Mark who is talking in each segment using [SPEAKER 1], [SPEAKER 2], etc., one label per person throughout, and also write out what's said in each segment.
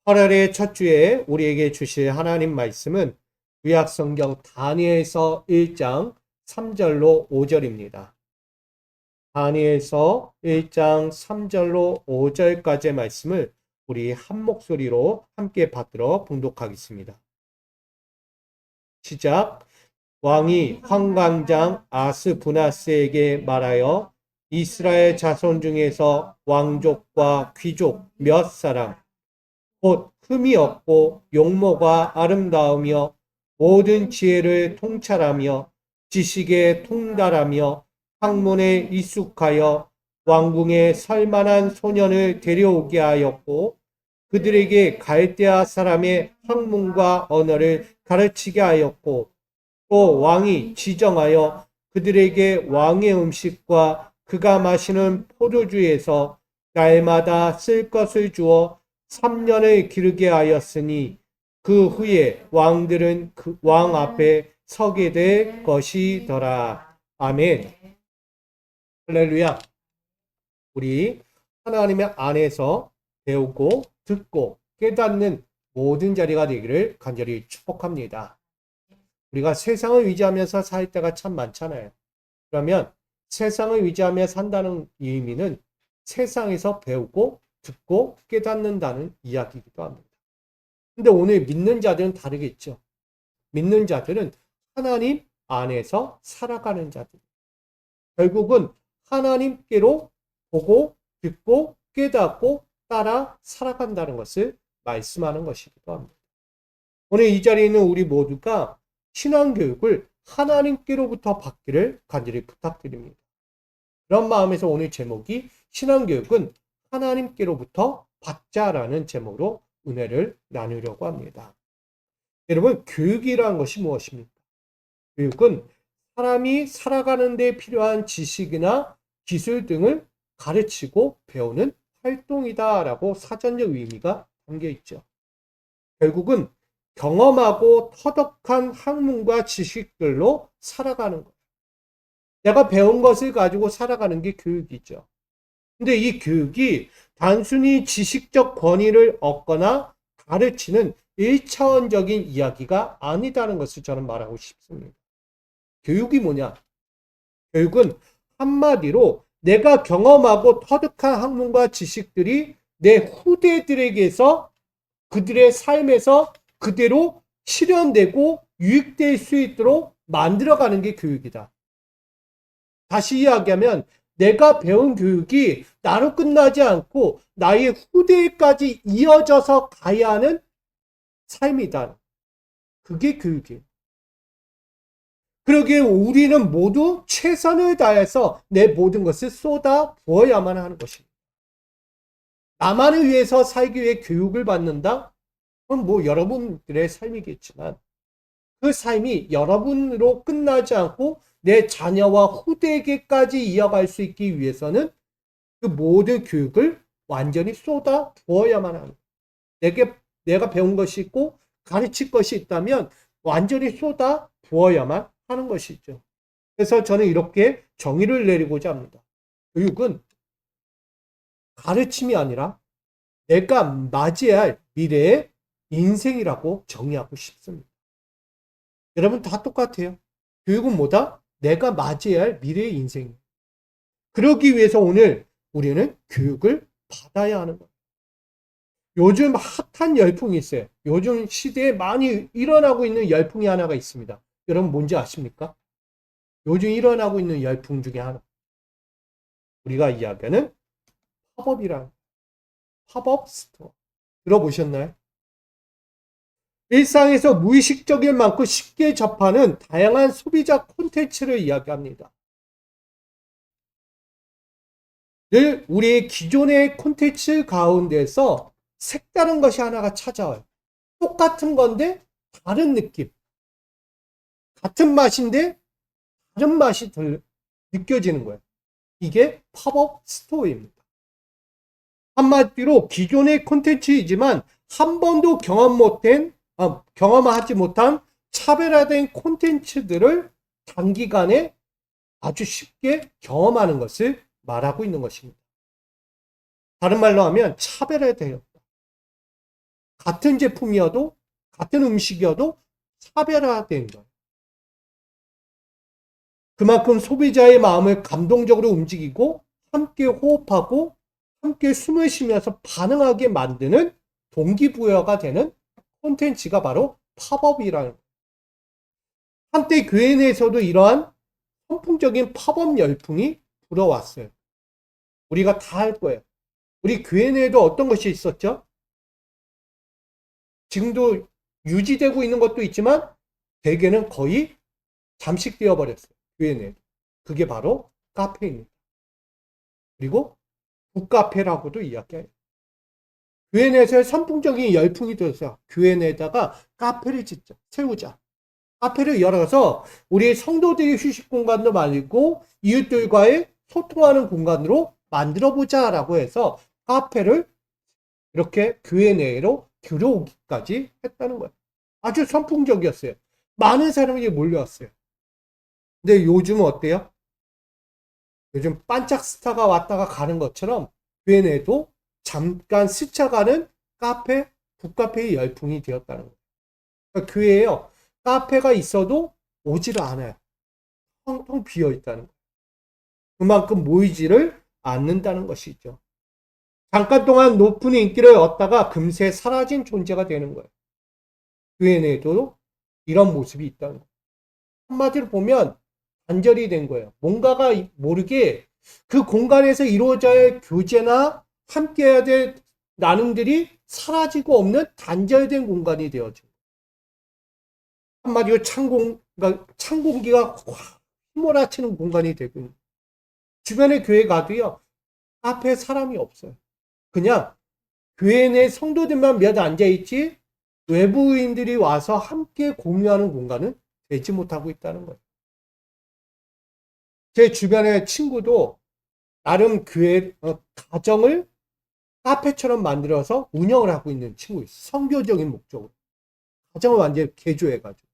[SPEAKER 1] 8월의 첫 주에 우리에게 주실 하나님 말씀은 구약성경 다니엘서 1장 3절로 5절입니다. 다니엘서 1장 3절로 5절까지의 말씀을 우리 한 목소리로 함께 받들어 봉독하겠습니다. 시작. 왕이 환관장 아스부나스에게 말하여 이스라엘 자손 중에서 왕족과 귀족 몇 사람 곧 흠이 없고 용모가 아름다우며 모든 지혜를 통찰하며 지식에 통달하며 학문에 익숙하여 왕궁에 설만한 소년을 데려오게 하였고 그들에게 갈대아 사람의 학문과 언어를 가르치게 하였고 또 왕이 지정하여 그들에게 왕의 음식과 그가 마시는 포도주에서 날마다 쓸 것을 주어 3년을 기르게 하였으니 그 후에 왕들은 그 왕 앞에 서게 될 것이더라. 아멘. 할렐루야. 우리 하나님의 안에서 배우고 듣고 깨닫는 모든 자리가 되기를 간절히 축복합니다. 우리가 세상을 위지하면서 살 때가 참 많잖아요. 그러면 세상을 위지하며 산다는 의미는 세상에서 배우고 듣고 깨닫는다는 이야기이기도 합니다. 근데 오늘 믿는 자들은 다르겠죠. 믿는 자들은 하나님 안에서 살아가는 자들. 결국은 하나님께로 보고 듣고 깨닫고 따라 살아간다는 것을 말씀하는 것이기도 합니다. 오늘 이 자리에 있는 우리 모두가 신앙교육을 하나님께로부터 받기를 간절히 부탁드립니다. 그런 마음에서 오늘 제목이 신앙교육은 하나님께로부터 받자라는 제목으로 은혜를 나누려고 합니다. 여러분, 교육이라는 것이 무엇입니까? 교육은 사람이 살아가는 데 필요한 지식이나 기술 등을 가르치고 배우는 활동이다라고 사전적 의미가 담겨 있죠. 결국은 경험하고 터득한 학문과 지식들로 살아가는 거예요. 내가 배운 것을 가지고 살아가는 게 교육이죠. 근데 이 교육이 단순히 지식적 권위를 얻거나 가르치는 1차원적인 이야기가 아니다는 것을 저는 말하고 싶습니다. 교육이 뭐냐? 교육은 한마디로 내가 경험하고 터득한 학문과 지식들이 내 후대들에게서 그들의 삶에서 그대로 실현되고 유익될 수 있도록 만들어가는 게 교육이다. 다시 이야기하면 내가 배운 교육이 나로 끝나지 않고 나의 후대까지 이어져서 가야 하는 삶이다. 그게 교육이에요. 그러기에 우리는 모두 최선을 다해서 내 모든 것을 쏟아 부어야만 하는 것입니다. 나만을 위해서 살기 위해 교육을 받는다? 그건 뭐 여러분들의 삶이겠지만 그 삶이 여러분으로 끝나지 않고 내 자녀와 후대에게까지 이어갈 수 있기 위해서는 그 모든 교육을 완전히 쏟아 부어야만 합니다. 내가 배운 것이 있고 가르칠 것이 있다면 완전히 쏟아 부어야만 하는 것이죠. 그래서 저는 이렇게 정의를 내리고자 합니다. 교육은 가르침이 아니라 내가 맞이해야 할 미래의 인생이라고 정의하고 싶습니다. 여러분 다 똑같아요. 교육은 뭐다? 내가 맞이해야 할 미래의 인생이에요. 그러기 위해서 오늘 우리는 교육을 받아야 하는 거예요. 요즘 핫한 열풍이 있어요. 요즘 시대에 많이 일어나고 있는 열풍이 하나가 있습니다. 여러분 뭔지 아십니까? 요즘 일어나고 있는 열풍 중에 하나. 우리가 이야기하는 팝업이란 팝업 스토어. 들어보셨나요? 일상에서 무의식적인 만큼 쉽게 접하는 다양한 소비자 콘텐츠를 이야기합니다. 늘 우리의 기존의 콘텐츠 가운데서 색다른 것이 하나가 찾아와요. 똑같은 건데 다른 느낌. 같은 맛인데 다른 맛이 느껴지는 거예요. 이게 팝업 스토어입니다. 한마디로 기존의 콘텐츠이지만 한 번도 경험하지 못한 차별화된 콘텐츠들을 단기간에 아주 쉽게 경험하는 것을 말하고 있는 것입니다. 다른 말로 하면 차별화되었다. 같은 제품이어도 같은 음식이어도 차별화된 거예요. 그만큼 소비자의 마음을 감동적으로 움직이고 함께 호흡하고 함께 숨을 쉬면서 반응하게 만드는 동기부여가 되는 콘텐츠가 바로 팝업이라는 거예요. 한때 교회 내에서도 이러한 선풍적인 팝업 열풍이 불어왔어요. 우리가 다 할 거예요. 우리 교회 내에도 어떤 것이 있었죠? 지금도 유지되고 있는 것도 있지만 대개는 거의 잠식되어 버렸어요. 교회 내에. 그게 바로 카페입니다. 그리고 북카페라고도 이야기해요. 교회 내에서의 선풍적인 열풍이 들어서 교회 내에다가 카페를 짓자, 세우자. 카페를 열어서 우리 성도들이 휴식 공간도 말고 이웃들과의 소통하는 공간으로 만들어보자라고 해서 카페를 이렇게 교회 내로 들어오기까지 했다는 거예요. 아주 선풍적이었어요. 많은 사람이 몰려왔어요. 근데 요즘은 어때요? 요즘 반짝 스타가 왔다가 가는 것처럼 교회 내도 잠깐 스쳐가는 카페, 북카페의 열풍이 되었다는 거예요. 그러니까 교회에요. 카페가 있어도 오지를 않아요. 텅텅 비어 있다는 거예요. 그만큼 모이지를 않는다는 것이죠. 잠깐 동안 높은 인기를 얻다가 금세 사라진 존재가 되는 거예요. 교회 내에도 이런 모습이 있다는 거예요. 한마디로 보면 단절이 된 거예요. 뭔가가 모르게 그 공간에서 이루어져야 할 교제나 함께해야 될 나눔들이 사라지고 없는 단절된 공간이 되어져. 한마디로 찬 공기가 확 휘몰아치는 공간이 되고 주변의 교회 가도요. 앞에 사람이 없어요. 그냥 교회 내 성도들만 몇 앉아있지 외부인들이 와서 함께 공유하는 공간은 되지 못하고 있다는 거예요. 제 주변의 친구도 나름 교회 가정을 카페처럼 만들어서 운영을 하고 있는 친구 있어요. 선교적인 목적으로. 가정을 완전히 개조해가지고.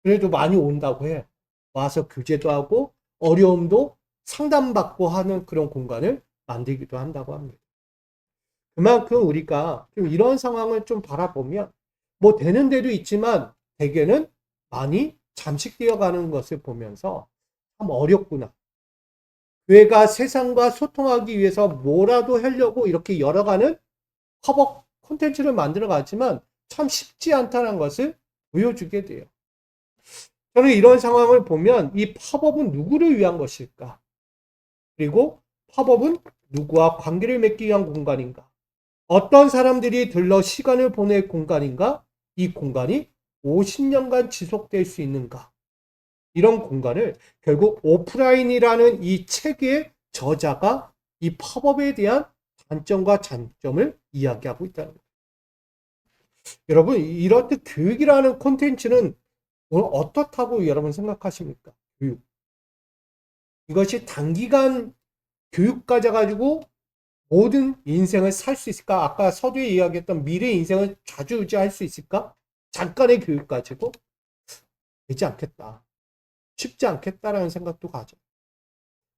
[SPEAKER 1] 그래도 많이 온다고 해. 와서 교제도 하고 어려움도 상담받고 하는 그런 공간을 만들기도 한다고 합니다. 그만큼 우리가 좀 이런 상황을 좀 바라보면 뭐 되는 데도 있지만 대개는 많이 잠식되어 가는 것을 보면서 참 어렵구나. 교회가 세상과 소통하기 위해서 뭐라도 하려고 이렇게 열어가는 팝업 콘텐츠를 만들어 가지만 참 쉽지 않다는 것을 보여주게 돼요. 저는 이런 상황을 보면 이 팝업은 누구를 위한 것일까? 그리고 팝업은 누구와 관계를 맺기 위한 공간인가? 어떤 사람들이 들러 시간을 보낼 공간인가? 이 공간이 50년간 지속될 수 있는가? 이런 공간을 결국 오프라인이라는 이 책의 저자가 이 팝업에 대한 단점과 장점을 이야기하고 있다는 거예요. 여러분, 이렇듯 교육이라는 콘텐츠는 오늘 어떻다고 여러분 생각하십니까? 교육. 이것이 단기간 교육 가져가지고 모든 인생을 살 수 있을까? 아까 서두에 이야기했던 미래 인생을 좌지우지할 수 있을까? 잠깐의 교육 가지고 되지 않겠다. 쉽지 않겠다라는 생각도 가져.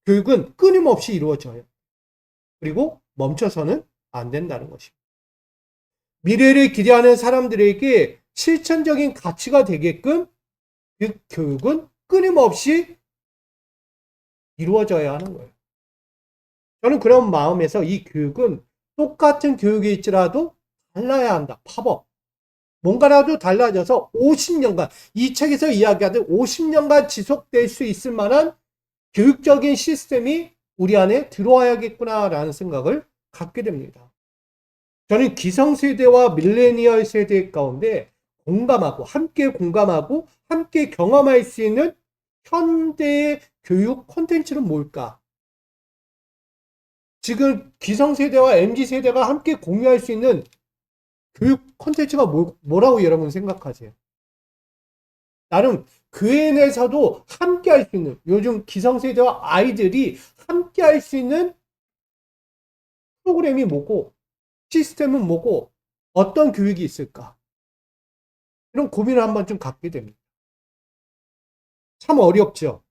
[SPEAKER 1] 교육은 끊임없이 이루어져요. 그리고 멈춰서는 안 된다는 것입니다. 미래를 기대하는 사람들에게 실천적인 가치가 되게끔 그 교육은 끊임없이 이루어져야 하는 거예요. 저는 그런 마음에서 이 교육은 똑같은 교육일지라도 달라야 한다. 팝업. 뭔가라도 달라져서 50년간, 이 책에서 이야기하듯 50년간 지속될 수 있을 만한 교육적인 시스템이 우리 안에 들어와야겠구나라는 생각을 갖게 됩니다. 저는 기성세대와 밀레니얼 세대 가운데 공감하고 함께 경험할 수 있는 현대의 교육 콘텐츠는 뭘까? 지금 기성세대와 MZ세대가 함께 공유할 수 있는 교육 콘텐츠가 뭐라고 여러분 생각하세요? 나름 교회 내에서도 함께 할 수 있는, 요즘 기성세대와 아이들이 함께 할 수 있는 프로그램이 뭐고 시스템은 뭐고 어떤 교육이 있을까? 이런 고민을 한번 좀 갖게 됩니다. 참 어렵죠.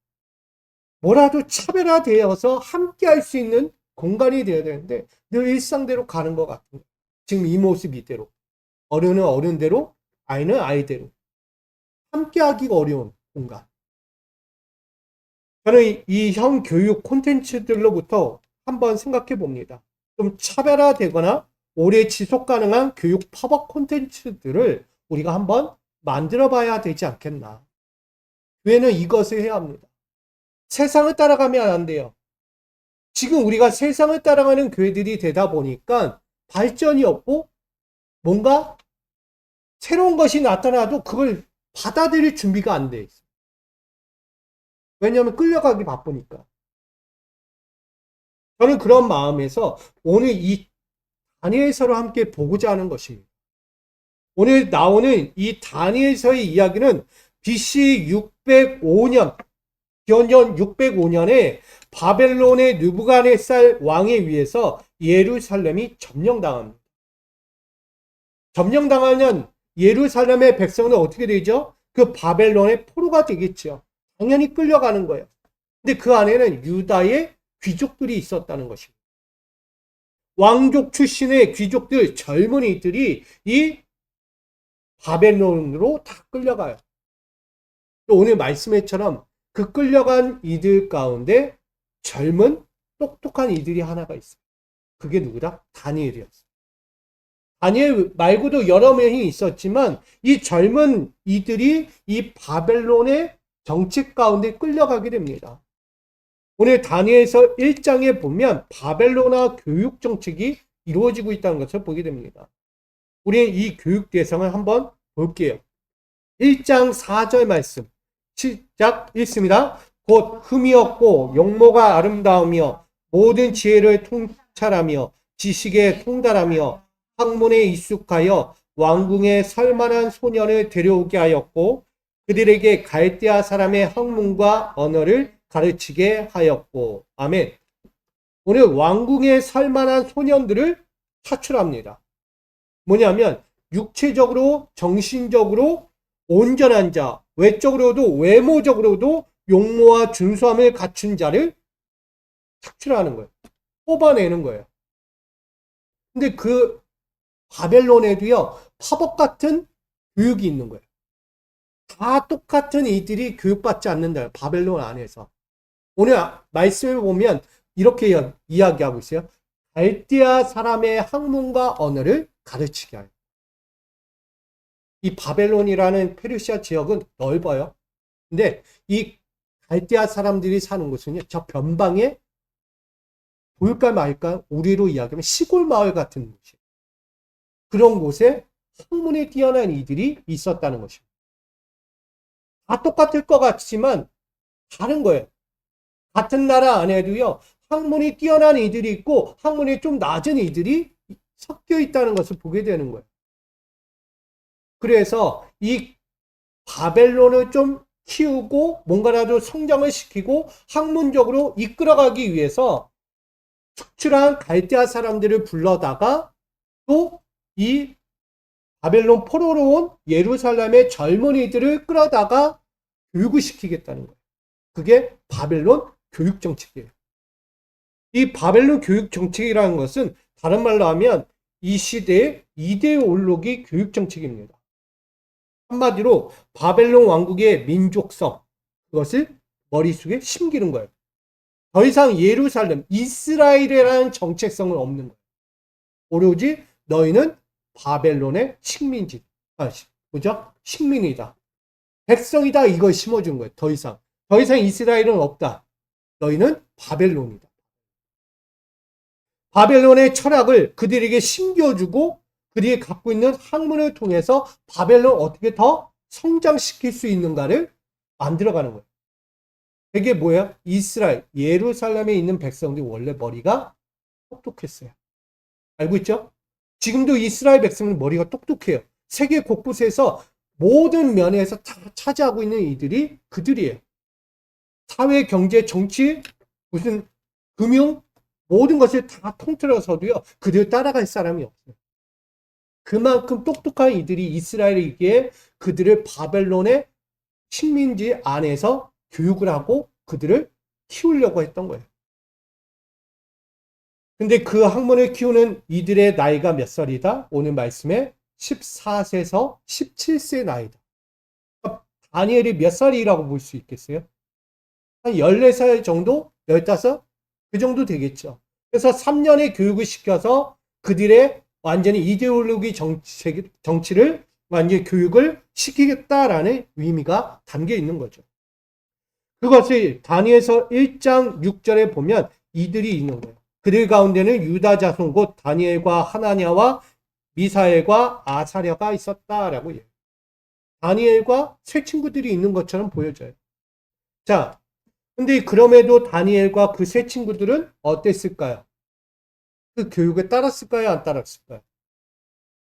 [SPEAKER 1] 뭐라도 차별화되어서 함께 할 수 있는 공간이 되어야 되는데 늘 일상대로 가는 것 같은 지금 이 모습 이대로 어른은 어른대로, 아이는 아이대로. 함께 하기가 어려운 공간. 저는 이 형 교육 콘텐츠들로부터 한번 생각해 봅니다. 좀 차별화되거나 오래 지속 가능한 교육 팝업 콘텐츠들을 우리가 한번 만들어 봐야 되지 않겠나. 교회는 이것을 해야 합니다. 세상을 따라가면 안 돼요. 지금 우리가 세상을 따라가는 교회들이 되다 보니까 발전이 없고 뭔가 새로운 것이 나타나도 그걸 받아들일 준비가 안 돼 있어요. 왜냐하면 끌려가기 바쁘니까. 저는 그런 마음에서 오늘 이 다니엘서를 함께 보고자 하는 것입니다. 오늘 나오는 이 다니엘서의 이야기는 BC 605년, 기원전 605년에 바벨론의 느부갓네살 왕에 의해서 예루살렘이 점령당합니다. 점령당하면 예루살렘의 백성은 어떻게 되죠? 그 바벨론의 포로가 되겠죠. 당연히 끌려가는 거예요. 근데 그 안에는 유다의 귀족들이 있었다는 것입니다. 왕족 출신의 귀족들, 젊은이들이 이 바벨론으로 다 끌려가요. 오늘 말씀에처럼 그 끌려간 이들 가운데 젊은 똑똑한 이들이 하나가 있어요. 그게 누구다? 다니엘이었어요. 다니엘 말고도 여러 명이 있었지만 이 젊은 이들이 이 바벨론의 정책 가운데 끌려가게 됩니다. 오늘 다니엘서 1장에 보면 바벨론화 교육 정책이 이루어지고 있다는 것을 보게 됩니다. 우리는 이 교육 대상을 한번 볼게요. 1장 4절 말씀 시작 읽습니다. 곧 흠이 없고 용모가 아름다우며 모든 지혜를 통찰하며 지식에 통달하며 학문에 익숙하여 왕궁에 설만한 소년을 데려오게 하였고 그들에게 갈대아 사람의 학문과 언어를 가르치게 하였고. 아멘. 오늘 왕궁에 설만한 소년들을 차출합니다. 뭐냐면 육체적으로 정신적으로 온전한 자, 외적으로도 외모적으로도 용모와 준수함을 갖춘 자를 착출하는 거예요. 뽑아내는 거예요. 근데 그 바벨론에도요, 팝업 같은 교육이 있는 거예요. 다 똑같은 이들이 교육받지 않는다. 바벨론 안에서. 오늘 말씀을 보면 이렇게 이야기하고 있어요. 갈대아 사람의 학문과 언어를 가르치게 하요. 이 바벨론이라는 페르시아 지역은 넓어요. 근데 이 갈대아 사람들이 사는 곳은요, 저 변방에 보일까 말까 우리로 이야기하면 시골 마을 같은 곳이에요. 그런 곳에 학문에 뛰어난 이들이 있었다는 것입니다. 다 똑같을 것 같지만 다른 거예요. 같은 나라 안에도요, 학문이 뛰어난 이들이 있고 학문이 좀 낮은 이들이 섞여 있다는 것을 보게 되는 거예요. 그래서 이 바벨론을 좀 키우고 뭔가라도 성장을 시키고 학문적으로 이끌어가기 위해서 축출한 갈대아 사람들을 불러다가 또 이 바벨론 포로로 온 예루살렘의 젊은이들을 끌어다가 교육을 시키겠다는 거예요. 그게 바벨론 교육 정책이에요. 이 바벨론 교육 정책이라는 것은 다른 말로 하면 이 시대의 이데올로기 교육 정책입니다. 한마디로 바벨론 왕국의 민족성, 그것을 머릿속에 심기는 거예요. 더 이상 예루살렘, 이스라엘이라는 정체성은 없는 거예요. 오로지 너희는 바벨론의 식민지, 그죠? 식민이다. 백성이다. 이걸 심어준 거예요. 더 이상 이스라엘은 없다. 너희는 바벨론이다. 바벨론의 철학을 그들에게 심겨주고 그들이 갖고 있는 학문을 통해서 바벨론 어떻게 더 성장시킬 수 있는가를 만들어가는 거예요. 이게 뭐예요? 이스라엘, 예루살렘에 있는 백성들이 원래 머리가 똑똑했어요. 알고 있죠? 지금도 이스라엘 백성은 머리가 똑똑해요. 세계 곳곳에서 모든 면에서 다 차지하고 있는 이들이 그들이에요. 사회, 경제, 정치, 무슨 금융, 모든 것을 다 통틀어서도요, 그들 따라갈 사람이 없어요. 그만큼 똑똑한 이들이 이스라엘에게 그들을 바벨론의 식민지 안에서 교육을 하고 그들을 키우려고 했던 거예요. 근데 그 학문을 키우는 이들의 나이가 몇 살이다? 오늘 말씀에 14세에서 17세 나이다. 다니엘이 몇 살이라고 볼 수 있겠어요? 한 14살 정도? 15? 그 정도 되겠죠. 그래서 3년의 교육을 시켜서 그들의 완전히 이데올로기 정치를 완전히 교육을 시키겠다라는 의미가 담겨 있는 거죠. 그것을 다니엘서 1장 6절에 보면 이들이 있는 거예요. 그들 가운데는 유다 자손 곧 다니엘과 하나냐와 미사엘과 아사랴가 있었다라고 해요. 다니엘과 새 친구들이 있는 것처럼 보여져요. 자, 근데 그럼에도 다니엘과 그 새 친구들은 어땠을까요? 그 교육에 따랐을까요? 안 따랐을까요?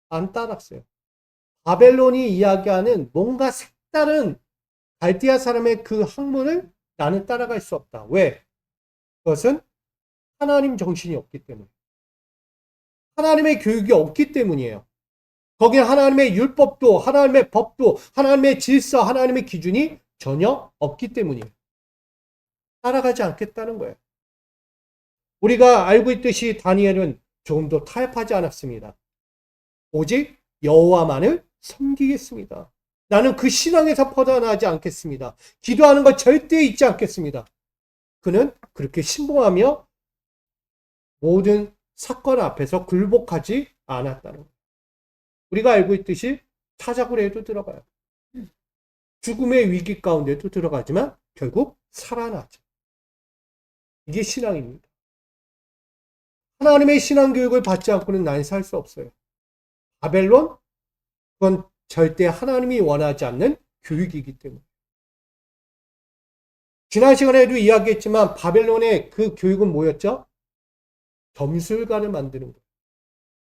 [SPEAKER 1] 안 따랐어요. 바벨론이 이야기하는 뭔가 색다른 갈대아 사람의 그 학문을 나는 따라갈 수 없다. 왜? 그것은 하나님 정신이 없기 때문에. 하나님의 교육이 없기 때문이에요. 거기에 하나님의 율법도, 하나님의 법도, 하나님의 질서, 하나님의 기준이 전혀 없기 때문이에요. 따라가지 않겠다는 거예요. 우리가 알고 있듯이 다니엘은 조금도 타협하지 않았습니다. 오직 여호와만을 섬기겠습니다. 나는 그 신앙에서 벗어나지 않겠습니다. 기도하는 것 절대 잊지 않겠습니다. 그는 그렇게 신봉하며 모든 사건 앞에서 굴복하지 않았다는 거예요. 우리가 알고 있듯이 타작으로도 들어가요. 죽음의 위기 가운데도 들어가지만 결국 살아나죠. 이게 신앙입니다. 하나님의 신앙 교육을 받지 않고는 난 살 수 없어요. 바벨론? 그건 절대 하나님이 원하지 않는 교육이기 때문에. 지난 시간에도 이야기했지만 바벨론의 그 교육은 뭐였죠? 점술가를 만드는 거예요.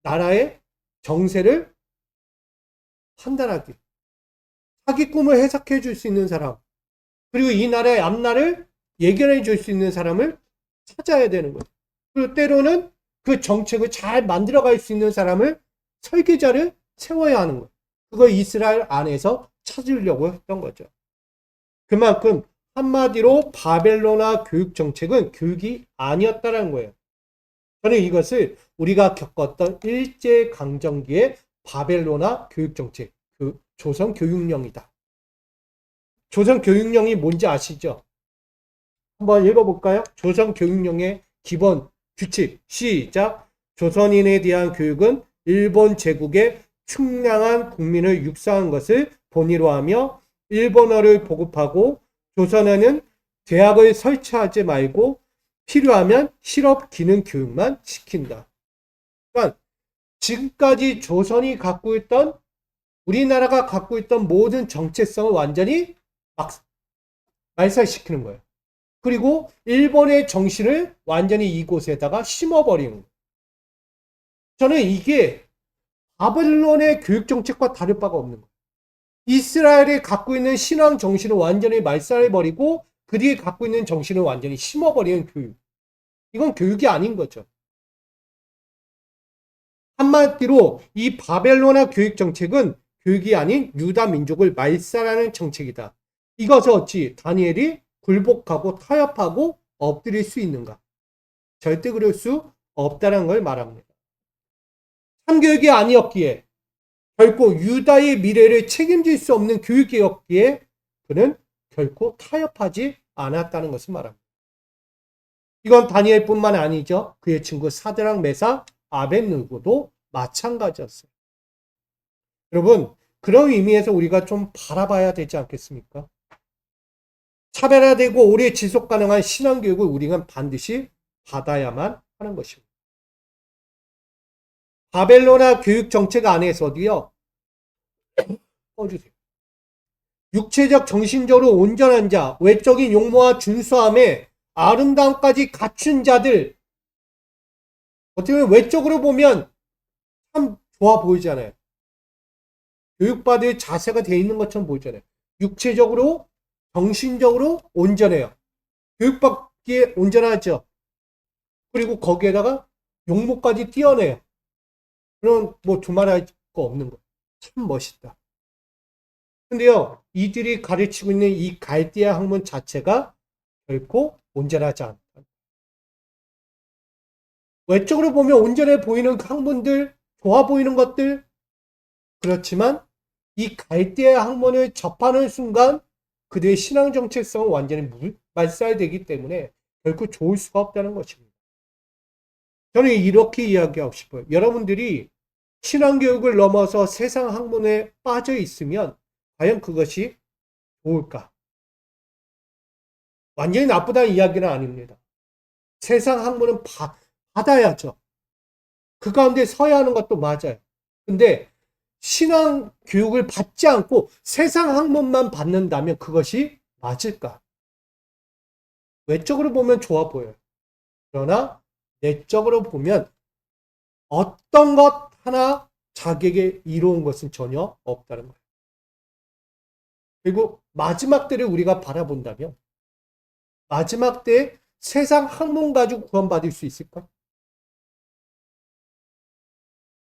[SPEAKER 1] 나라의 정세를 판단하기. 자기 꿈을 해석해 줄 수 있는 사람. 그리고 이 나라의 앞날을 예견해 줄 수 있는 사람을 찾아야 되는 거예요. 그리고 때로는 그 정책을 잘 만들어갈 수 있는 사람을 설계자를 세워야 하는 거예요. 그걸 이스라엘 안에서 찾으려고 했던 거죠. 그만큼 한마디로 바벨론화 교육 정책은 교육이 아니었다는 거예요. 저는 이것을 우리가 겪었던 일제강점기의 바벨론화 교육 정책, 그 조선 교육령이다. 조선 교육령이 뭔지 아시죠? 한번 읽어볼까요? 조선 교육령의 기본 규칙, 시작. 조선인에 대한 교육은 일본 제국의 충량한 국민을 육성한 것을 본의로 하며 일본어를 보급하고 조선에는 대학을 설치하지 말고 필요하면 실업 기능 교육만 시킨다. 그러니까 지금까지 조선이 갖고 있던 우리나라가 갖고 있던 모든 정체성을 완전히 말살시키는 거예요. 그리고 일본의 정신을 완전히 이곳에다가 심어버리는 거예요. 저는 이게 바벨론의 교육 정책과 다를 바가 없는 거예요. 이스라엘이 갖고 있는 신앙 정신을 완전히 말살해버리고 그들이 갖고 있는 정신을 완전히 심어버리는 교육. 이건 교육이 아닌 거죠. 한마디로 이 바벨론의 교육 정책은 교육이 아닌 유다 민족을 말살하는 정책이다. 이것을 어찌 다니엘이 굴복하고 타협하고 엎드릴 수 있는가? 절대 그럴 수 없다는 걸 말합니다. 참교육이 아니었기에 결코 유다의 미래를 책임질 수 없는 교육이었기에 그는 결코 타협하지 않았다는 것을 말합니다. 이건 다니엘뿐만 아니죠. 그의 친구 사드락, 메삭, 아벳느고도 마찬가지였어요. 여러분, 그런 의미에서 우리가 좀 바라봐야 되지 않겠습니까? 차별화되고 오래 지속 가능한 신앙교육을 우리는 반드시 받아야만 하는 것입니다. 바벨론화 교육 정책 안에서도요. 꺼주세요. 육체적 정신적으로 온전한 자, 외적인 용모와 준수함에 아름다움까지 갖춘 자들, 어떻게 보면 외적으로 보면 참 좋아 보이잖아요. 교육받을 자세가 되어 있는 것처럼 보이잖아요. 육체적으로, 정신적으로 온전해요. 교육받기에 온전하죠. 그리고 거기에다가 용모까지 띄어내요. 그런 뭐 두말할 거 없는 거예요. 참 멋있다. 근데요, 이들이 가르치고 있는 이 갈대아 학문 자체가 결코 온전하지 않다. 외적으로 보면 온전해 보이는 학문들, 좋아 보이는 것들, 그렇지만 이 갈대아 학문을 접하는 순간 그들의 신앙 정체성은 완전히 말살되기 때문에 결코 좋을 수가 없다는 것입니다. 저는 이렇게 이야기하고 싶어요. 여러분들이 신앙교육을 넘어서 세상 학문에 빠져 있으면 과연 그것이 좋을까? 완전히 나쁘다는 이야기는 아닙니다. 세상 학문은 받아야죠. 그 가운데 서야 하는 것도 맞아요. 근데 신앙 교육을 받지 않고 세상 학문만 받는다면 그것이 맞을까? 외적으로 보면 좋아 보여요. 그러나 내적으로 보면 어떤 것 하나 자기에게 이로운 것은 전혀 없다는 거예요. 그리고 마지막 때를 우리가 바라본다면 마지막 때에 세상 학문 가지고 구원받을 수 있을까?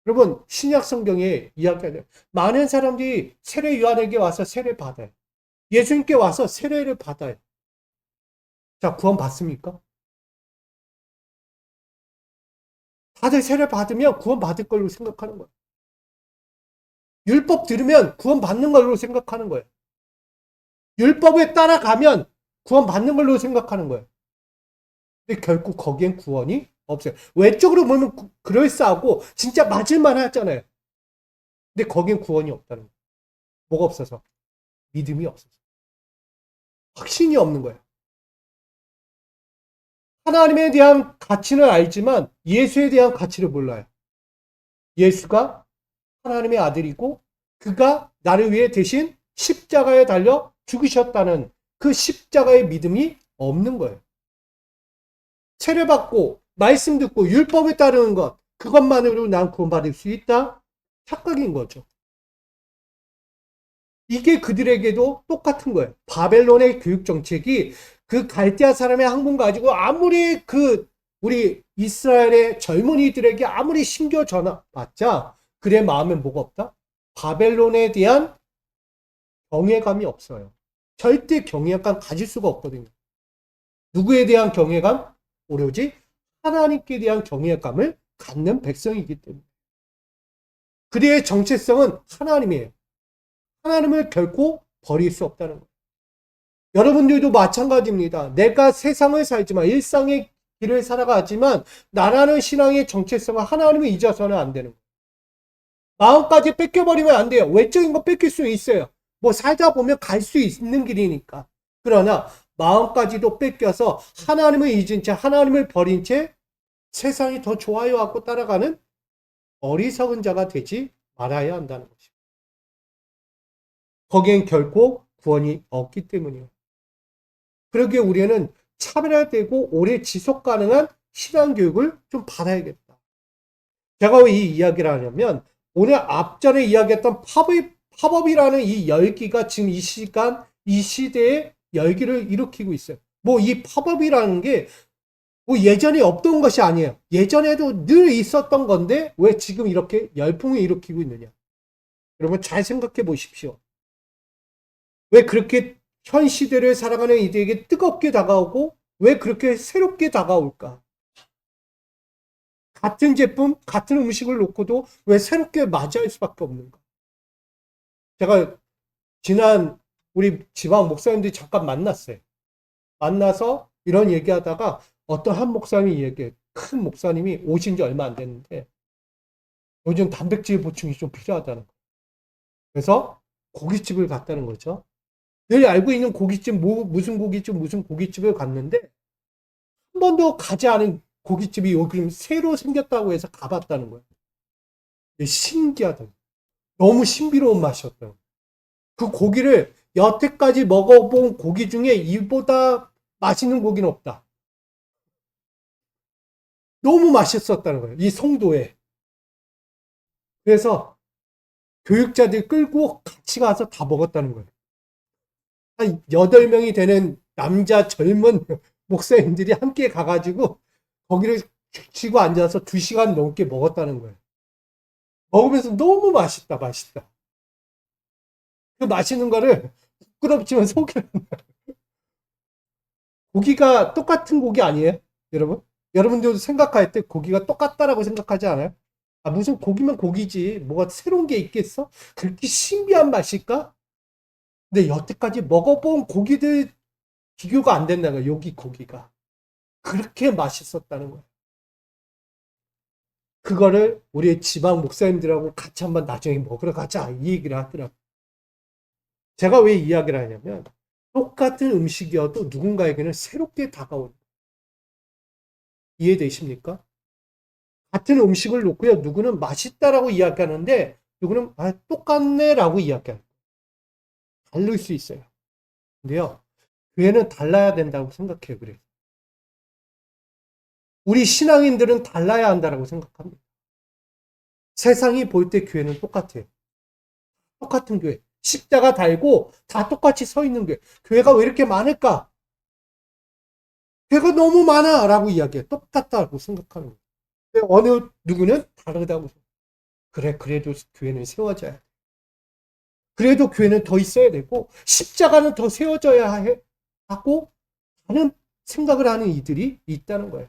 [SPEAKER 1] 여러분 신약 성경에 이야기하는 많은 사람들이 세례 요한에게 와서 세례 받아요. 예수님께 와서 세례를 받아요. 자, 구원 받습니까? 다들 세례 받으면 구원 받을 걸로 생각하는 거예요. 율법 들으면 구원 받는 걸로 생각하는 거예요. 율법에 따라가면 구원 받는 걸로 생각하는 거예요. 근데 결국 거기엔 구원이 없어요. 외적으로 보면 그럴싸하고 진짜 맞을만 하잖아요. 근데 거긴 구원이 없다는 거예요. 뭐가 없어서? 믿음이 없어서. 확신이 없는 거예요. 하나님에 대한 가치는 알지만 예수에 대한 가치를 몰라요. 예수가 하나님의 아들이고 그가 나를 위해 대신 십자가에 달려 죽으셨다는 그 십자가의 믿음이 없는 거예요. 세례받고 말씀 듣고 율법에 따르는 것 그것만으로 난 구원받을 수 있다? 착각인 거죠. 이게 그들에게도 똑같은 거예요. 바벨론의 교육 정책이 그 갈대아 사람의 학문 가지고 아무리 우리 이스라엘의 젊은이들에게 아무리 심겨 전화 받자 그의 마음에 뭐가 없다? 바벨론에 대한 경외감이 없어요. 절대 경외감 가질 수가 없거든요. 누구에 대한 경외감? 오로지 하나님께 대한 경외감을 갖는 백성이기 때문에. 그들의 정체성은 하나님이에요. 하나님을 결코 버릴 수 없다는 거예요. 여러분들도 마찬가지입니다. 내가 세상을 살지만 일상의 길을 살아가지만 나라는 신앙의 정체성은 하나님을 잊어서는 안 되는 거예요. 마음까지 뺏겨버리면 안 돼요. 외적인 거 뺏길 수 있어요. 뭐 살다 보면 갈 수 있는 길이니까. 그러나 마음까지도 뺏겨서 하나님을 잊은 채 하나님을 버린 채 세상이 더 좋아요 하고 따라가는 어리석은 자가 되지 말아야 한다는 것입니다. 거기엔 결코 구원이 없기 때문이에요. 그러기에 우리는 차별화되고 오래 지속 가능한 신앙교육을 좀 받아야겠다. 제가 왜 이 이야기를 하냐면 오늘 앞전에 이야기했던 팝업이라는 이 열기가 지금 이 시간, 이 시대에 열기를 일으키고 있어요. 뭐 이 팝업이라는 게 뭐 예전에 없던 것이 아니에요. 예전에도 늘 있었던 건데 왜 지금 이렇게 열풍을 일으키고 있느냐. 여러분 잘 생각해 보십시오. 왜 그렇게 현 시대를 살아가는 이들에게 뜨겁게 다가오고 왜 그렇게 새롭게 다가올까? 같은 제품, 같은 음식을 놓고도 왜 새롭게 맞이할 수밖에 없는가? 제가 지난 우리 지방 목사님들이 잠깐 만났어요. 만나서 이런 얘기하다가 어떤 한 목사님이 얘기해. 큰 목사님이 오신 지 얼마 안 됐는데 요즘 단백질 보충이 좀 필요하다는 거예요. 그래서 고깃집을 갔다는 거죠. 늘 알고 있는 고깃집, 무슨 고깃집, 무슨 고깃집을 갔는데 한 번도 가지 않은 고깃집이 요즘 새로 생겼다고 해서 가봤다는 거예요. 신기하다. 너무 신비로운 맛이었다. 그 고기를 여태까지 먹어본 고기 중에 이보다 맛있는 고기는 없다. 너무 맛있었다는 거예요. 이 송도에. 그래서 교육자들 끌고 같이 가서 다 먹었다는 거예요. 한 8명이 되는 남자 젊은 목사님들이 함께 가가지고 거기를 치고 앉아서 2시간 넘게 먹었다는 거예요. 먹으면서 너무 맛있다, 맛있다. 그 맛있는 거를 부끄럽지만 속여요. 고기가 똑같은 고기 아니에요? 여러분? 여러분들도 생각할 때 고기가 똑같다라고 생각하지 않아요? 무슨 고기면 고기지. 뭐가 새로운 게 있겠어? 그렇게 신비한 맛일까? 근데 여태까지 먹어본 고기들 비교가 안 된다는 거야, 여기 고기가. 그렇게 맛있었다는 거야. 그거를 우리 지방 목사님들하고 같이 한번 나중에 먹으러 가자, 이 얘기를 하더라고. 제가 왜 이야기를 하냐면, 똑같은 음식이어도 누군가에게는 새롭게 다가오는. 이해되십니까? 같은 음식을 놓고요, 누구는 맛있다라고 이야기하는데, 누구는 똑같네라고 이야기해요. 다를 수 있어요. 근데요, 교회는 달라야 된다고 생각해요, 그래서. 우리 신앙인들은 달라야 한다라고 생각합니다. 세상이 볼 때 교회는 똑같아요. 똑같은 교회. 십자가 달고 다 똑같이 서 있는 교회. 교회가 왜 이렇게 많을까? 교회가 너무 많아! 라고 이야기해요. 똑같다고 생각하는 거예요. 어느 누구는 다르다고. 그래, 그래도 교회는 세워져야 돼. 그래도 교회는 더 있어야 되고, 십자가는 더 세워져야 하고, 하는 생각을 하는 이들이 있다는 거예요.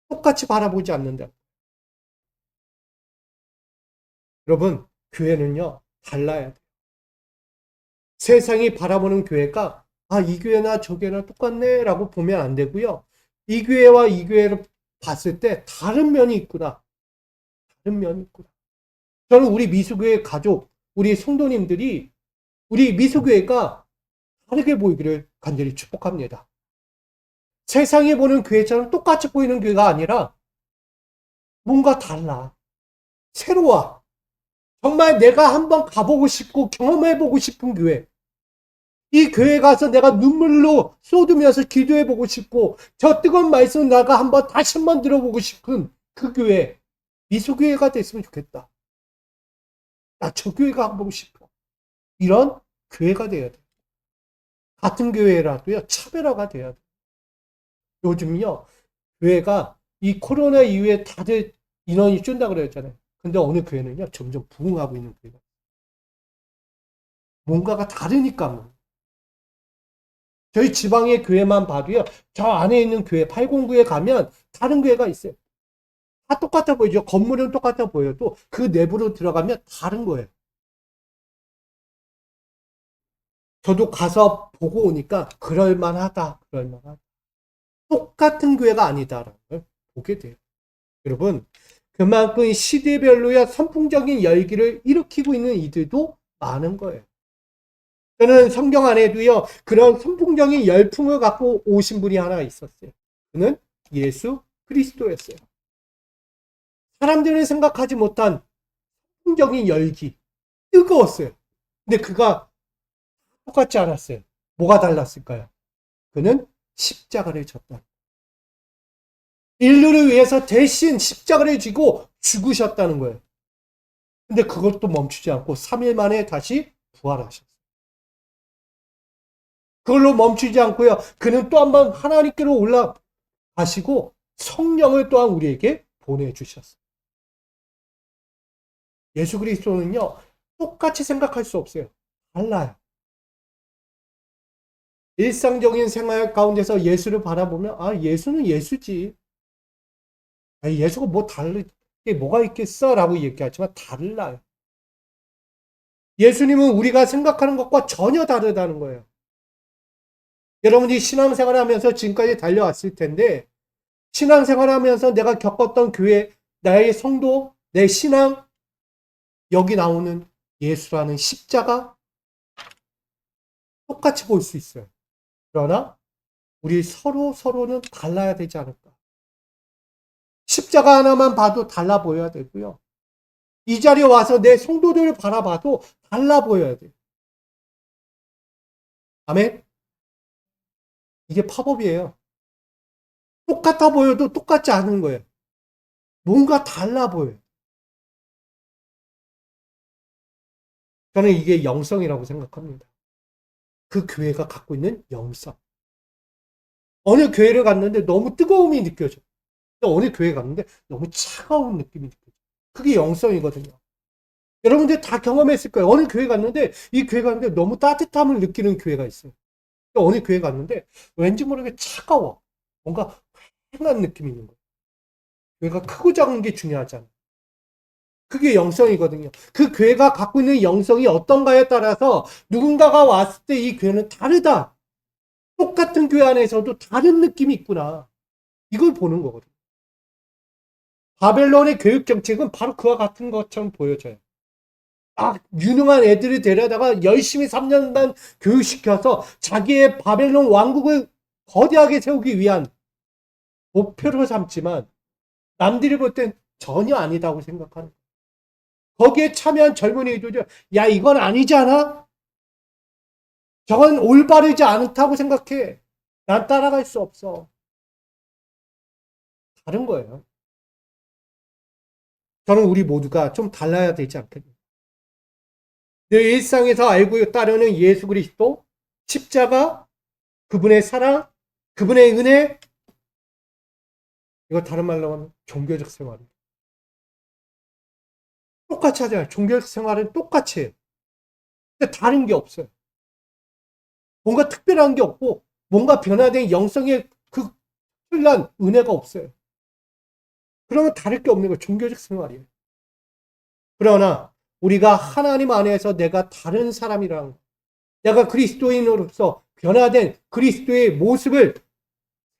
[SPEAKER 1] 똑같이 바라보지 않는다. 여러분, 교회는요, 달라야 돼요. 세상이 바라보는 교회가, 이 교회나 저 교회나 똑같네, 라고 보면 안 되고요. 이 교회와 이 교회를 봤을 때 다른 면이 있구나. 다른 면이 있구나. 저는 우리 미수교회 가족, 우리 성도님들이 우리 미수교회가 다르게 보이기를 간절히 축복합니다. 세상이 보는 교회처럼 똑같이 보이는 교회가 아니라 뭔가 달라. 새로워. 정말 내가 한번 가보고 싶고 경험해보고 싶은 교회. 이 교회 가서 내가 눈물로 쏟으면서 기도해보고 싶고 저 뜨거운 말씀 내가 다시 한번 들어보고 싶은 그 교회. 미수교회가 됐으면 좋겠다. 나 저 교회 가보고 싶어. 이런 교회가 돼야 돼. 같은 교회라도요, 차별화가 돼야 돼. 요즘요, 교회가 이 코로나 이후에 다들 인원이 준다 그랬잖아요. 근데 어느 교회는요, 점점 부흥하고 있는 교회가. 뭔가가 다르니까 뭐. 저희 지방의 교회만 봐도요, 저 안에 있는 교회, 809에 가면 다른 교회가 있어요. 다 똑같아 보이죠. 건물은 똑같아 보여도 그 내부로 들어가면 다른 거예요. 저도 가서 보고 오니까 그럴만하다. 그럴만하다. 똑같은 교회가 아니다라는 걸 보게 돼요. 여러분, 그만큼 시대별로야 선풍적인 열기를 일으키고 있는 이들도 많은 거예요. 저는 성경 안에도요, 그런 선풍적인 열풍을 갖고 오신 분이 하나 있었어요. 그는 예수 그리스도였어요. 사람들은 생각하지 못한 선풍적인 열기, 뜨거웠어요. 근데 그가 똑같지 않았어요. 뭐가 달랐을까요? 그는 십자가를 졌다. 인류를 위해서 대신 십자가를 지고 죽으셨다는 거예요. 근데 그것도 멈추지 않고 3일 만에 다시 부활하셨어요. 그걸로 멈추지 않고요. 그는 또 한 번 하나님께로 올라가시고 성령을 또한 우리에게 보내주셨어요. 예수 그리스도는요. 똑같이 생각할 수 없어요. 달라요. 일상적인 생활 가운데서 예수를 바라보면 예수는 예수지. 예수가 뭐 다르게 뭐가 있겠어? 라고 얘기하지만 달라요. 예수님은 우리가 생각하는 것과 전혀 다르다는 거예요. 여러분이 신앙생활을 하면서 지금까지 달려왔을 텐데 신앙생활을 하면서 내가 겪었던 교회, 나의 성도, 내 신앙, 여기 나오는 예수라는 십자가 똑같이 볼 수 있어요. 그러나 우리 서로는 달라야 되지 않을까. 십자가 하나만 봐도 달라 보여야 되고요. 이 자리에 와서 내 성도들을 바라봐도 달라 보여야 돼요. 아멘? 이게 팝업이에요. 똑같아 보여도 똑같지 않은 거예요. 뭔가 달라 보여요. 저는 이게 영성이라고 생각합니다. 그 교회가 갖고 있는 영성. 어느 교회를 갔는데 너무 뜨거움이 느껴져. 어느 교회 갔는데 너무 차가운 느낌이 느껴져. 그게 영성이거든요. 여러분들 다 경험했을 거예요. 어느 교회 갔는데 이 교회 갔는데 너무 따뜻함을 느끼는 교회가 있어요. 어느 교회 갔는데 왠지 모르게 차가워. 뭔가 휑한 느낌이 있는 거예요. 교회가 크고 작은 게 중요하지 않아요. 그게 영성이거든요. 그 교회가 갖고 있는 영성이 어떤가에 따라서 누군가가 왔을 때 이 교회는 다르다. 똑같은 교회 안에서도 다른 느낌이 있구나. 이걸 보는 거거든요. 바벨론의 교육 정책은 바로 그와 같은 것처럼 보여져요. 유능한 애들을 데려다가 열심히 3년간 교육시켜서 자기의 바벨론 왕국을 거대하게 세우기 위한 목표로 삼지만 남들이 볼 땐 전혀 아니다고 생각하는 거예요. 거기에 참여한 젊은이들이 야 이건 아니지 않아? 저건 올바르지 않다고 생각해. 난 따라갈 수 없어. 다른 거예요. 저는 우리 모두가 좀 달라야 되지 않겠냐. 내 일상에서 알고 따르는 예수 그리스도, 십자가, 그분의 사랑, 그분의 은혜, 이거 다른 말로 하면 종교적 생활이에요. 똑같이 하잖아요. 종교적 생활은 똑같이 해요. 근데 다른 게 없어요. 뭔가 특별한 게 없고 뭔가 변화된 영성의 그 특별한 은혜가 없어요. 그러면 다를 게 없는 거예요. 종교적 생활이에요. 그러나 우리가 하나님 안에서 내가 다른 사람이라는 거, 내가 그리스도인으로서 변화된 그리스도의 모습을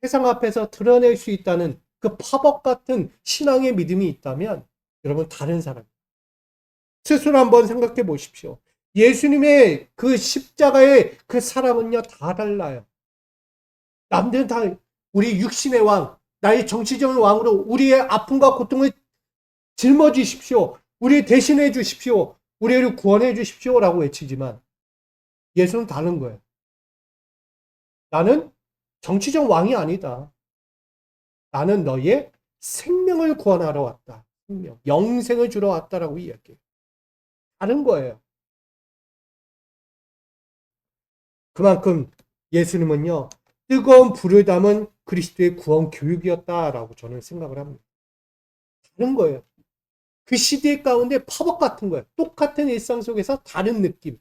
[SPEAKER 1] 세상 앞에서 드러낼 수 있다는 그 팝업 같은 신앙의 믿음이 있다면 여러분 다른 사람 스스로 한번 생각해 보십시오. 예수님의 그 십자가의 그 사랑은요 다 달라요. 남들은 다 우리 육신의 왕, 나의 정치적인 왕으로 우리의 아픔과 고통을 짊어지십시오. 우리 대신해 주십시오. 우리를 구원해 주십시오라고 외치지만 예수는 다른 거예요. 나는 정치적 왕이 아니다. 나는 너의 생명을 구원하러 왔다. 생명, 영생을 주러 왔다라고 이야기해요. 다른 거예요. 그만큼 예수님은요, 뜨거운 불을 담은 그리스도의 구원 교육이었다라고 저는 생각을 합니다. 다른 거예요. 그 시대 가운데 팝업 같은 거예요. 똑같은 일상 속에서 다른 느낌.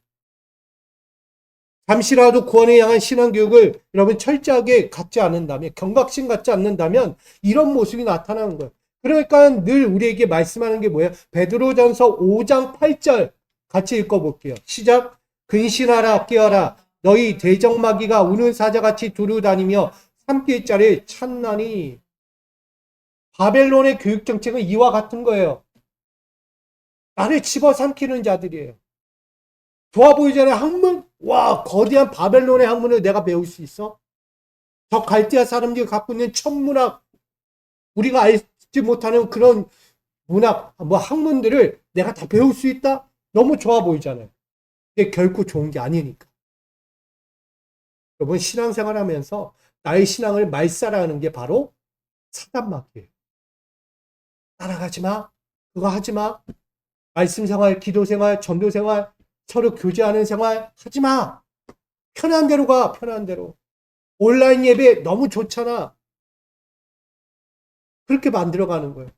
[SPEAKER 1] 잠시라도 구원에 향한 신앙교육을 여러분 철저하게 갖지 않는다면, 경각심 갖지 않는다면 이런 모습이 나타나는 거예요. 그러니까 늘 우리에게 말씀하는 게 뭐예요? 베드로전서 5장 8절 같이 읽어볼게요. 시작. 근신하라 깨어라 너희 대적마귀가 우는 사자같이 두루다니며 삼킬 자를 찾나니. 바벨론의 교육정책은 이와 같은 거예요. 나를 집어삼키는 자들이에요. 좋아 보이잖아요. 학문? 와, 거대한 바벨론의 학문을 내가 배울 수 있어? 저 갈대아 사람들이 갖고 있는 천문학, 우리가 알지 못하는 그런 문학, 학문들을 내가 다 배울 수 있다? 너무 좋아 보이잖아요. 근데 결코 좋은 게 아니니까. 여러분, 신앙생활 하면서 나의 신앙을 말살하는 게 바로 사단마귀예요. 따라가지 마. 그거 하지 마. 말씀 생활, 기도 생활, 전도 생활, 서로 교제하는 생활 하지 마. 편한 대로 가, 편한 대로. 온라인 예배 너무 좋잖아. 그렇게 만들어가는 거예요.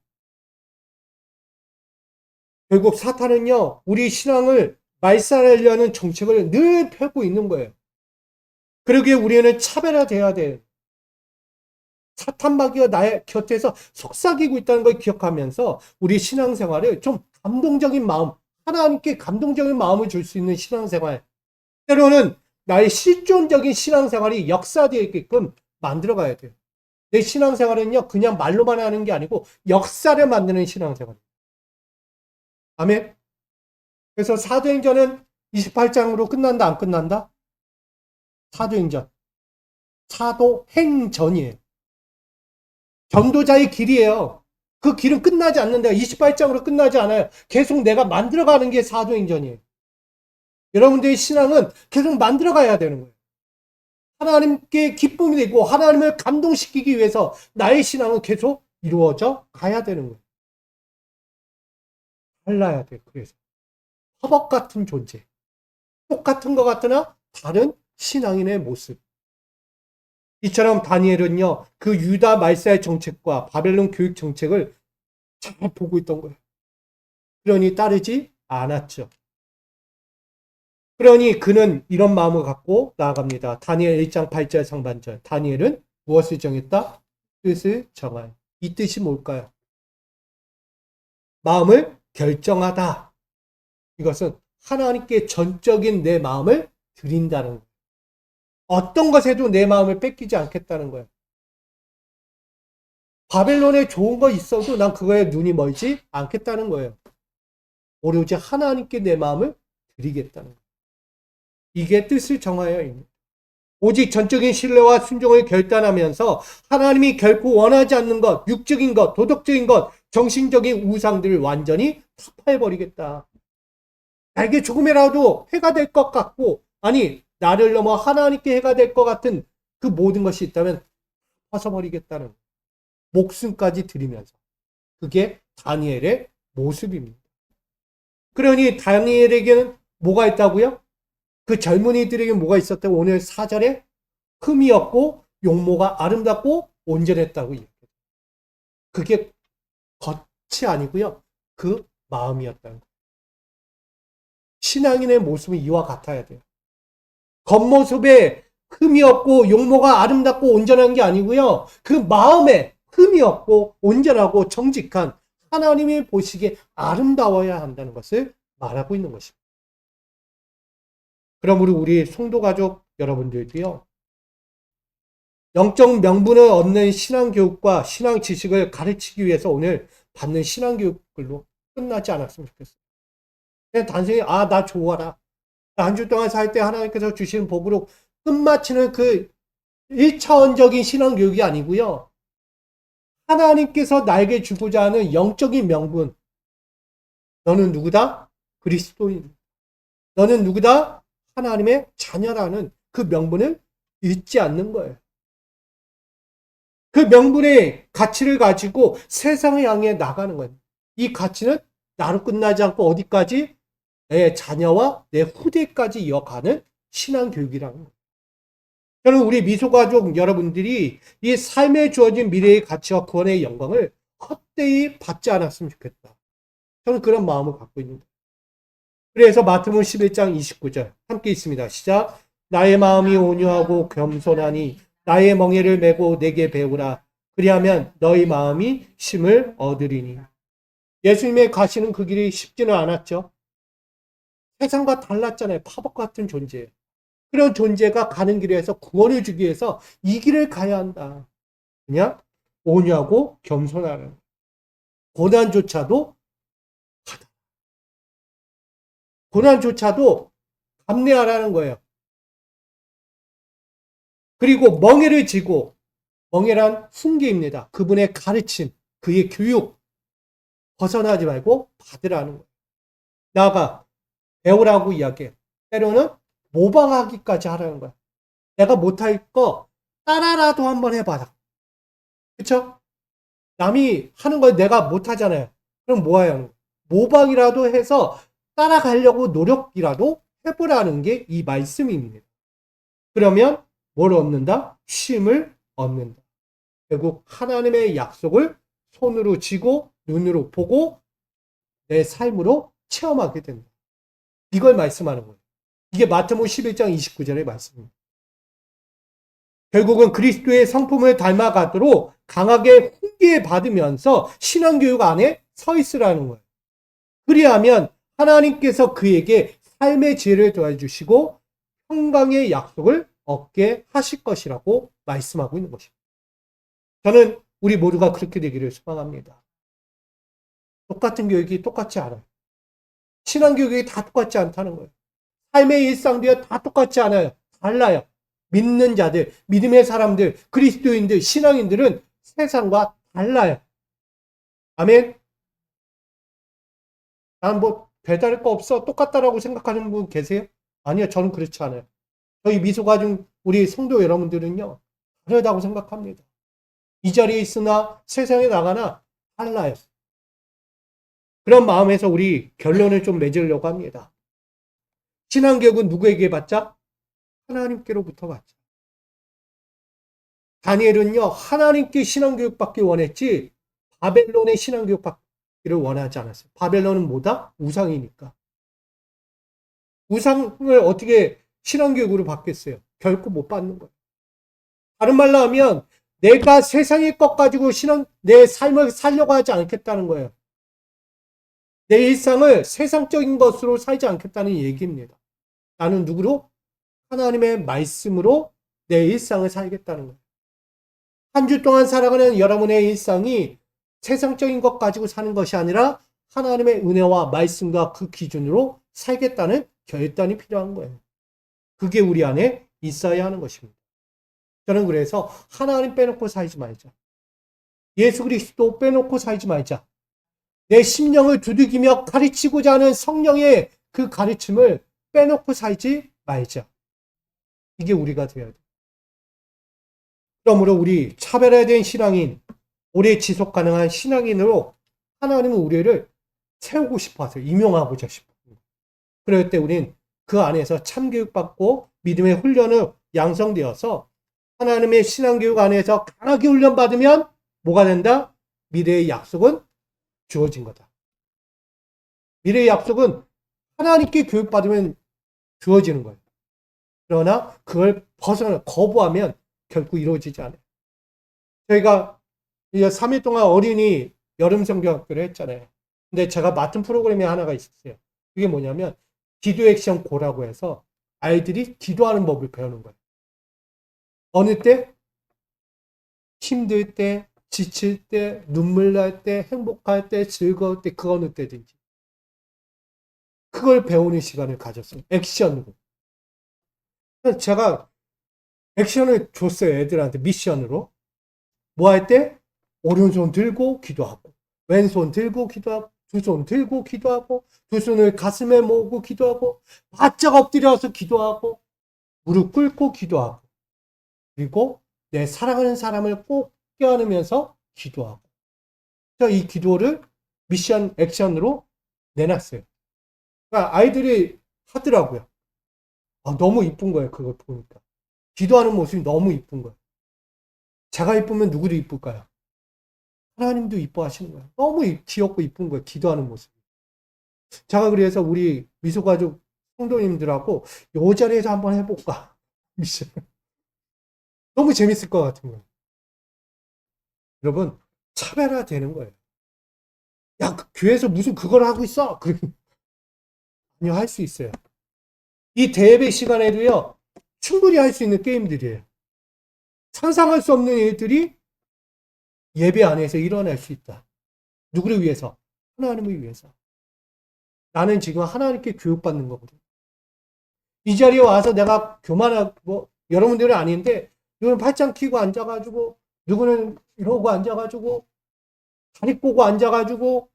[SPEAKER 1] 결국 사탄은요, 우리 신앙을 말살하려는 정책을 늘 펴고 있는 거예요. 그러기에 우리는 차별화돼야 돼. 사탄 마귀가 나의 곁에서 속삭이고 있다는 걸 기억하면서 우리 신앙생활을 좀 감동적인 마음, 하나님께 감동적인 마음을 줄 수 있는 신앙생활, 때로는 나의 실존적인 신앙생활이 역사되게끔 만들어가야 돼요. 내 신앙생활은요, 그냥 말로만 하는 게 아니고 역사를 만드는 신앙생활. 아멘. 그래서 사도행전은 28장으로 끝난다, 안 끝난다? 사도행전. 사도행전이에요. 전도자의 길이에요. 그 길은 끝나지 않는다. 28장으로 끝나지 않아요. 계속 내가 만들어가는 게 사도행전이에요. 여러분들의 신앙은 계속 만들어가야 되는 거예요. 하나님께 기쁨이 되고 하나님을 감동시키기 위해서 나의 신앙은 계속 이루어져 가야 되는 거예요. 달라야 돼요. 그래서 화법 같은 존재, 똑같은 것 같으나 다른 신앙인의 모습. 이처럼 다니엘은요, 그 유다 말사의 정책과 바벨론 교육 정책을 잘 보고 있던 거예요. 그러니 따르지 않았죠. 그러니 그는 이런 마음을 갖고 나아갑니다. 다니엘 1장 8절 상반절. 다니엘은 무엇을 정했다? 뜻을 정한. 이 뜻이 뭘까요? 마음을 결정하다. 이것은 하나님께 전적인 내 마음을 드린다는 거예요. 어떤 것에도 내 마음을 뺏기지 않겠다는 거예요. 바벨론에 좋은 거 있어도 난 그거에 눈이 멀지 않겠다는 거예요. 오로지 하나님께 내 마음을 드리겠다는 거예요. 이게 뜻을 정하여 있습니다. 오직 전적인 신뢰와 순종을 결단하면서 하나님이 결코 원하지 않는 것, 육적인 것, 도덕적인 것, 정신적인 우상들을 완전히 타파해버리겠다. 나에게 조금이라도 해가 될 것 같고, 아니 나를 넘어 하나님께 해가 될 것 같은 그 모든 것이 있다면 벗어버리겠다는 목숨까지 드리면서, 그게 다니엘의 모습입니다. 그러니 다니엘에게는 뭐가 있다고요? 그 젊은이들에게 뭐가 있었다고? 오늘 4절에 흠이 없고 용모가 아름답고 온전했다고 이야기해요. 그게 겉이 아니고요, 그 마음이었다는 거예요. 신앙인의 모습은 이와 같아야 돼요. 겉모습에 흠이 없고 용모가 아름답고 온전한 게 아니고요, 그 마음에 흠이 없고 온전하고 정직한, 하나님이 보시기에 아름다워야 한다는 것을 말하고 있는 것입니다. 그러므로 우리 성도 가족 여러분들도요, 영적 명분을 얻는 신앙교육과 신앙 지식을 가르치기 위해서 오늘 받는 신앙교육들로 끝나지 않았으면 좋겠어요. 그냥 단순히 나 좋아라, 한 주 동안 살 때 하나님께서 주시는 복으로 끝마치는 그 1차원적인 신앙교육이 아니고요, 하나님께서 나에게 주고자 하는 영적인 명분. 너는 누구다? 그리스도인. 너는 누구다? 하나님의 자녀라는 그 명분을 잊지 않는 거예요. 그 명분의 가치를 가지고 세상을 향해 나가는 거예요. 이 가치는 나로 끝나지 않고 어디까지? 내 자녀와 내 후대까지 이어가는 신앙교육이라는 거예요. 저는 우리 미소가족 여러분들이 이 삶에 주어진 미래의 가치와 구원의 영광을 헛되이 받지 않았으면 좋겠다. 저는 그런 마음을 갖고 있는 거예요. 그래서 마태복음 11장 29절 함께 있습니다. 시작. 나의 마음이 온유하고 겸손하니 나의 멍에를 메고 내게 배우라. 그리하면 너희 마음이 쉼을 얻으리니. 예수님의 가시는 그 길이 쉽지는 않았죠. 세상과 달랐잖아요. 파복 같은 존재. 그런 존재가 가는 길에서 구원을 주기 위해서 이 길을 가야 한다. 그냥 온유하고 겸손하는. 고난조차도 감내하라는 거예요. 그리고 멍에를 지고, 멍에란 훈계입니다. 그분의 가르침, 그의 교육 벗어나지 말고 받으라는 거예요. 나아가 배우라고 이야기해요. 때로는 모방하기까지 하라는 거야. 내가 못할 거 따라라도 한번 해봐라. 그쵸? 남이 하는 걸 내가 못하잖아요. 그럼 뭐 해야 하는 거야? 모방이라도 해서 따라가려고 노력이라도 해보라는 게 이 말씀입니다. 그러면 뭘 얻는다? 쉼을 얻는다. 결국 하나님의 약속을 손으로 쥐고 눈으로 보고 내 삶으로 체험하게 된다. 이걸 말씀하는 거예요. 이게 마태복음 11장 29절의 말씀입니다. 결국은 그리스도의 성품을 닮아가도록 강하게 훈계받으면서 신앙교육 안에 서 있으라는 거예요. 그리하면 하나님께서 그에게 삶의 지혜를 도와주시고 평강의 약속을 얻게 하실 것이라고 말씀하고 있는 것입니다. 저는 우리 모두가 그렇게 되기를 소망합니다. 똑같은 교육이 똑같지 않아요. 신앙교육이 다 똑같지 않다는 거예요. 삶의 일상도 다 똑같지 않아요. 달라요. 믿는 자들, 믿음의 사람들, 그리스도인들, 신앙인들은 세상과 달라요. 아멘. 난 뭐 별다를 거 없어, 똑같다라고 생각하는 분 계세요? 아니요, 저는 그렇지 않아요. 저희 미소가족 우리 성도 여러분들은요, 다르다고 생각합니다. 이 자리에 있으나 세상에 나가나 달라요. 그런 마음에서 우리 결론을 좀 맺으려고 합니다. 신앙교육은 누구에게 받자? 하나님께로부터 받자. 다니엘은요, 하나님께 신앙교육 받기 원했지 바벨론의 신앙교육 받기를 원하지 않았어요. 바벨론은 뭐다? 우상이니까. 우상을 어떻게 신앙교육으로 받겠어요? 결코 못 받는 거예요. 다른 말로 하면 내가 세상의 것 가지고 내 삶을 살려고 하지 않겠다는 거예요. 내 일상을 세상적인 것으로 살지 않겠다는 얘기입니다. 나는 누구로? 하나님의 말씀으로 내 일상을 살겠다는 거예요. 한 주 동안 살아가는 여러분의 일상이 세상적인 것 가지고 사는 것이 아니라 하나님의 은혜와 말씀과 그 기준으로 살겠다는 결단이 필요한 거예요. 그게 우리 안에 있어야 하는 것입니다. 저는 그래서 하나님 빼놓고 살지 말자. 예수 그리스도 빼놓고 살지 말자. 내 심령을 두들기며 가르치고자 하는 성령의 그 가르침을 빼놓고 살지 말자. 이게 우리가 되어야 돼. 그러므로 우리 차별화된 신앙인, 오래 지속 가능한 신앙인으로 하나님은 우리를 세우고 싶어 하세요. 임용하고자 싶어. 그럴 때 우린 그 안에서 참교육받고 믿음의 훈련을 양성되어서 하나님의 신앙교육 안에서 강하게 훈련받으면 뭐가 된다? 미래의 약속은 주어진 거다. 미래의 약속은 하나님께 교육받으면 주어지는 거예요. 그러나 그걸 거부하면 결국 이루어지지 않아요. 저희가 이제 3일 동안 어린이 여름 성경학교를 했잖아요. 근데 제가 맡은 프로그램이 하나가 있었어요. 그게 뭐냐면 기도 액션 고라고 해서 아이들이 기도하는 법을 배우는 거예요. 어느 때? 힘들 때, 지칠 때, 눈물 날 때, 행복할 때, 즐거울 때, 그 어느 때든지. 그걸 배우는 시간을 가졌어요. 액션으로. 제가 액션을 줬어요. 애들한테 미션으로. 뭐 할 때? 오른손 들고 기도하고, 왼손 들고 기도하고, 두 손 들고 기도하고, 두 손을 가슴에 모으고 기도하고, 바짝 엎드려서 기도하고, 무릎 꿇고 기도하고, 그리고 내 사랑하는 사람을 꼭 껴안으면서 기도하고. 이 기도를 미션 액션으로 내놨어요. 그러니까 아이들이 하더라고요. 너무 이쁜 거예요. 그걸 보니까. 기도하는 모습이 너무 이쁜 거예요. 제가 이쁘면 누구도 이쁠까요? 하나님도 이뻐하시는 거예요. 너무 귀엽고 이쁜 거예요. 기도하는 모습이. 제가 그래서 우리 미소가족 성도님들하고 이 자리에서 한번 해볼까? 미션. 너무 재밌을 것 같은 거예요. 여러분, 차별화되는 거예요. 야, 교회에서 무슨 그걸 하고 있어? 아니요, 할 수 있어요. 이 대예배 시간에도요, 충분히 할 수 있는 게임들이에요. 상상할 수 없는 일들이 예배 안에서 일어날 수 있다. 누구를 위해서? 하나님을 위해서. 나는 지금 하나님께 교육받는 거거든. 이 자리에 와서 내가 교만하고, 여러분들은 아닌데, 누구는 팔짱 끼고 앉아가지고, 누구는 이러고 앉아가지고, 다리 꼬고 앉아가지고,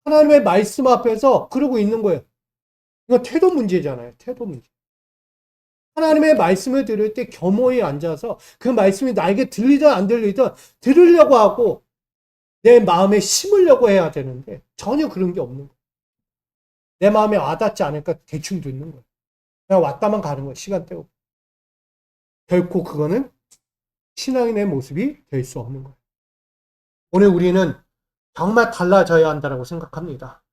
[SPEAKER 1] 하나님의 말씀 앞에서 그러고 있는 거예요. 이거 태도 문제잖아요. 태도 문제. 하나님의 말씀을 들을 때 겸허히 앉아서 그 말씀이 나에게 들리든 안 들리든 들으려고 하고 내 마음에 심으려고 해야 되는데 전혀 그런 게 없는 거예요. 내 마음에 와닿지 않으니까 대충 듣는 거예요. 그냥 왔다만 가는 거예요. 시간 때우고. 결코 그거는 신앙인의 모습이 될 수 없는 거예요. 오늘 우리는 정말 달라져야 한다고 생각합니다.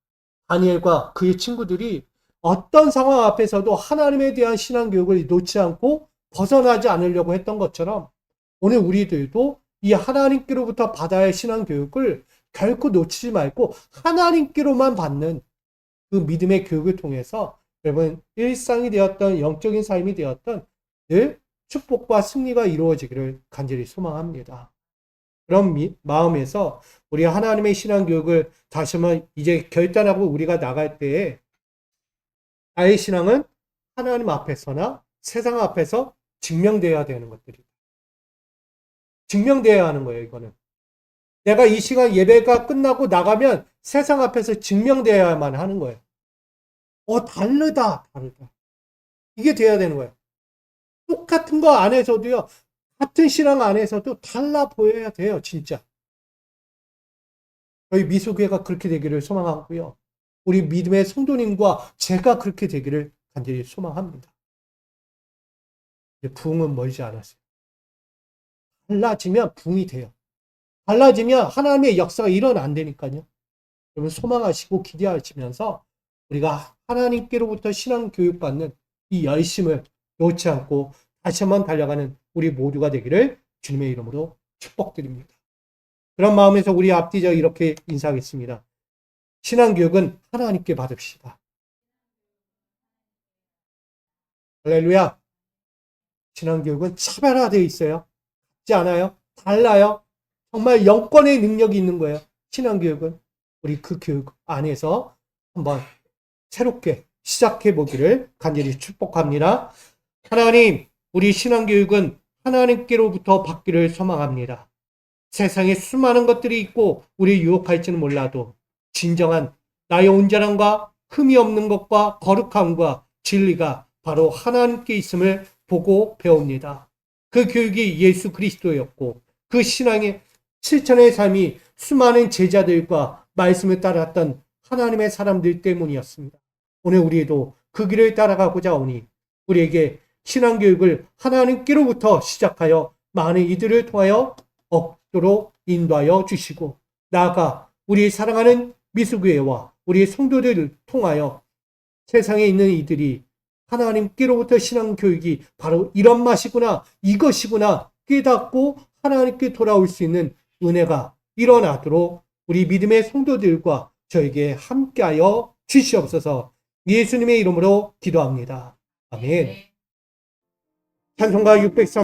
[SPEAKER 1] 다니엘과 그의 친구들이 어떤 상황 앞에서도 하나님에 대한 신앙교육을 놓지 않고 벗어나지 않으려고 했던 것처럼 오늘 우리들도 이 하나님께로부터 받아야 할 신앙교육을 결코 놓치지 말고 하나님께로만 받는 그 믿음의 교육을 통해서 여러분 일상이 되었던 영적인 삶이 되었던 늘 축복과 승리가 이루어지기를 간절히 소망합니다. 그런 마음에서 우리 하나님의 신앙교육을 다시 한번 이제 결단하고 우리가 나갈 때에 나의 신앙은 하나님 앞에서나 세상 앞에서 증명되어야 되는 것들이다. 증명되어야 하는 거예요, 이거는. 내가 이 시간 예배가 끝나고 나가면 세상 앞에서 증명되어야만 하는 거예요. 다르다. 이게 돼야 되는 거예요. 똑같은 거 안에서도요, 같은 신앙 안에서도 달라 보여야 돼요, 진짜. 저희 미소교회가 그렇게 되기를 소망하고요. 우리 믿음의 성도님과 제가 그렇게 되기를 간절히 소망합니다. 부흥은 멀지 않았어요. 달라지면 부흥이 돼요. 달라지면 하나님의 역사가 일어난다니까요. 여러분 소망하시고 기대하시면서 우리가 하나님께로부터 신앙 교육받는 이 열심을 놓지 않고 다시 한번 달려가는 우리 모두가 되기를 주님의 이름으로 축복드립니다. 그런 마음에서 우리 앞뒤져 이렇게 인사하겠습니다. 신앙교육은 하나님께 받읍시다. 할렐루야. 신앙교육은 차별화되어 있어요. 같지 않아요? 달라요. 정말 영권의 능력이 있는 거예요. 신앙교육은. 우리 그 교육 안에서 한번 새롭게 시작해 보기를 간절히 축복합니다. 하나님, 우리 신앙교육은 하나님께로부터 받기를 소망합니다. 세상에 수많은 것들이 있고 우리 유혹할지는 몰라도 진정한 나의 온전함과 흠이 없는 것과 거룩함과 진리가 바로 하나님께 있음을 보고 배웁니다. 그 교육이 예수 그리스도였고 그 신앙의 실천의 삶이 수많은 제자들과 말씀을 따랐던 하나님의 사람들 때문이었습니다. 오늘 우리도 그 길을 따라가고자 하오니 우리에게 신앙교육을 하나님께로부터 시작하여 많은 이들을 통하여 얻도록 인도하여 주시고 나아가 우리 사랑하는 미수교회와 우리 성도들을 통하여 세상에 있는 이들이 하나님께로부터 신앙교육이 바로 이런 맛이구나, 이것이구나 깨닫고 하나님께 돌아올 수 있는 은혜가 일어나도록 우리 믿음의 성도들과 저에게 함께하여 주시옵소서. 예수님의 이름으로 기도합니다. 아멘. 찬송가 603